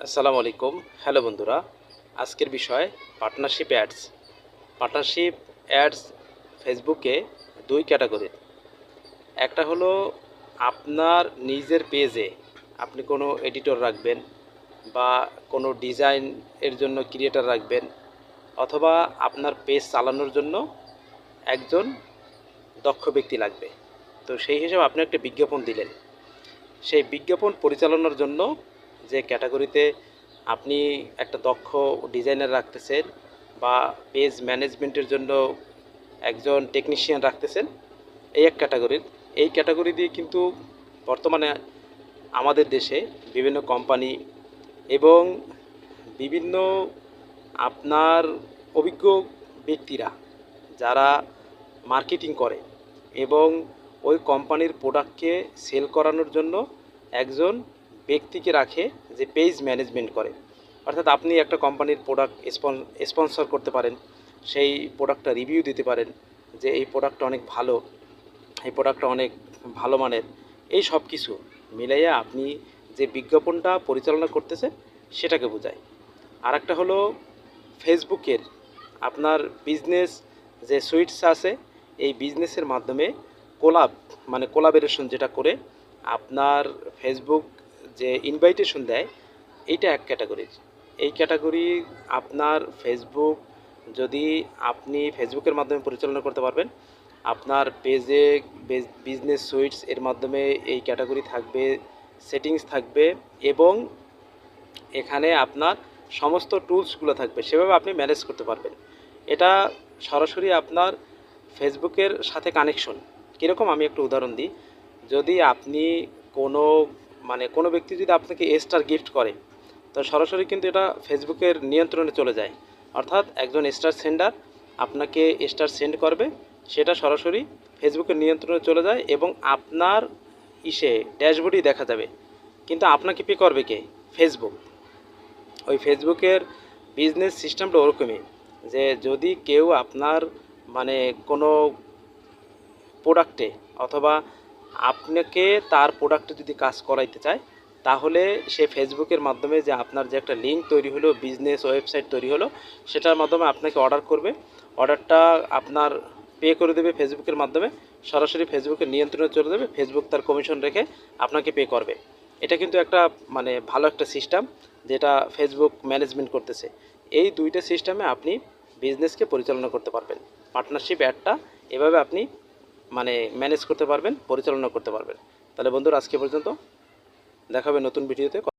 আসসালামু আলাইকুম। হ্যালো বন্ধুরা, আজকের বিষয় পার্টনারশিপ অ্যাডস। পার্টনারশিপ অ্যাডস ফেসবুকে দুই ক্যাটাগরির। একটা হলো আপনার নিজের পেজে আপনি কোনো এডিটর রাখবেন বা কোনো ডিজাইন এর জন্য ক্রিয়েটর রাখবেন, অথবা আপনার পেজ চালানোর জন্য একজন দক্ষ ব্যক্তি লাগবে। তো সেই হিসেবে আপনি একটা বিজ্ঞাপন দিলেন। সেই বিজ্ঞাপন পরিচালনার জন্য যে ক্যাটাগরিতে আপনি একটা দক্ষ ডিজাইনার রাখতেছেন বা পেজ ম্যানেজমেন্টের জন্য একজন টেকনিশিয়ান রাখতেছেন, এই এক ক্যাটাগরির। এই ক্যাটাগরি দিয়ে কিন্তু বর্তমানে আমাদের দেশে বিভিন্ন কোম্পানি এবং বিভিন্ন আপনার অভিজ্ঞ ব্যক্তিরা যারা মার্কেটিং করে এবং ওই কোম্পানির প্রোডাক্টকে সেল করানোর জন্য একজন ব্যক্তিকে রাখে যে পেজ ম্যানেজমেন্ট করে। অর্থাৎ আপনি একটা কোম্পানির প্রোডাক্ট স্পন্সর করতে পারেন, সেই প্রোডাক্টটা রিভিউ দিতে পারেন যে এই প্রোডাক্টটা অনেক ভালো, এই প্রোডাক্টটা অনেক ভালো মানের। এই সব কিছু মিলাইয়া আপনি যে বিজ্ঞাপনটা পরিচালনা করতেছেন সেটাকে বোঝায়। আর একটা হলো ফেসবুকের আপনার বিজনেস যে সুইটস আছে, এই বিজনেসের মাধ্যমে কোলাব মানে কোলাবোরেশন যেটা করে আপনার ফেসবুক যে ইনভাইটেশন দেয়, এইটা এক ক্যাটাগরির। এই ক্যাটাগরি আপনার ফেসবুক যদি আপনি ফেসবুকের মাধ্যমে পরিচালনা করতে পারবেন, আপনার পেজে বিজনেস সুইটস এর মাধ্যমে এই ক্যাটাগরি থাকবে, সেটিংস থাকবে এবং এখানে আপনার সমস্ত টুলসগুলো থাকবে, সেভাবে আপনি ম্যানেজ করতে পারবেন। এটা সরাসরি আপনার ফেসবুকের সাথে কানেকশন। কীরকম আমি একটু উদাহরণ দিই। যদি আপনি কোনো কোনো ব্যক্তি যদি আপনাকে স্টার গিফট করে, তো সরাসরি কিন্তু এটা ফেসবুকের নিয়ন্ত্রণে চলে যায়। অর্থাৎ একজন স্টার সেন্ডার আপনাকে স্টার সেন্ড করবে, সেটা সরাসরি ফেসবুকের নিয়ন্ত্রণে চলে যায় এবং আপনার ড্যাশবোর্ডেই দেখা যাবে। কিন্তু আপনাকে পে করবে কে? ফেসবুক। ওই ফেসবুকের বিজনেস সিস্টেমটা ওরকমই, যে যদি কেউ আপনার কোনো প্রোডাক্টে অথবা আপনাকে তার প্রোডাক্টে যদি কাজ করাইতে চায়, তাহলে সে ফেসবুকের মাধ্যমে যে আপনার যে একটা লিঙ্ক তৈরি হলো, বিজনেস ওয়েবসাইট তৈরি হলো, সেটার মাধ্যমে আপনাকে অর্ডার করবে। অর্ডারটা আপনার পে করে দেবে ফেসবুকের মাধ্যমে, সরাসরি ফেসবুকের নিয়ন্ত্রণে চলে যাবে। ফেসবুক তার কমিশন রেখে আপনাকে পে করবে। এটা কিন্তু একটা ভালো একটা সিস্টেম যেটা ফেসবুক ম্যানেজমেন্ট করতেছে। এই দুইটা সিস্টেমে আপনি বিজনেসকে পরিচালনা করতে পারবেন। পার্টনারশিপ অ্যাডটা এভাবে আপনি ম্যানেজ করতে পারবেন, পরিচালনা করতে পারবেন। তাহলে বন্ধুরা, আজকে পর্যন্ত। দেখা হবে নতুন ভিডিওতে।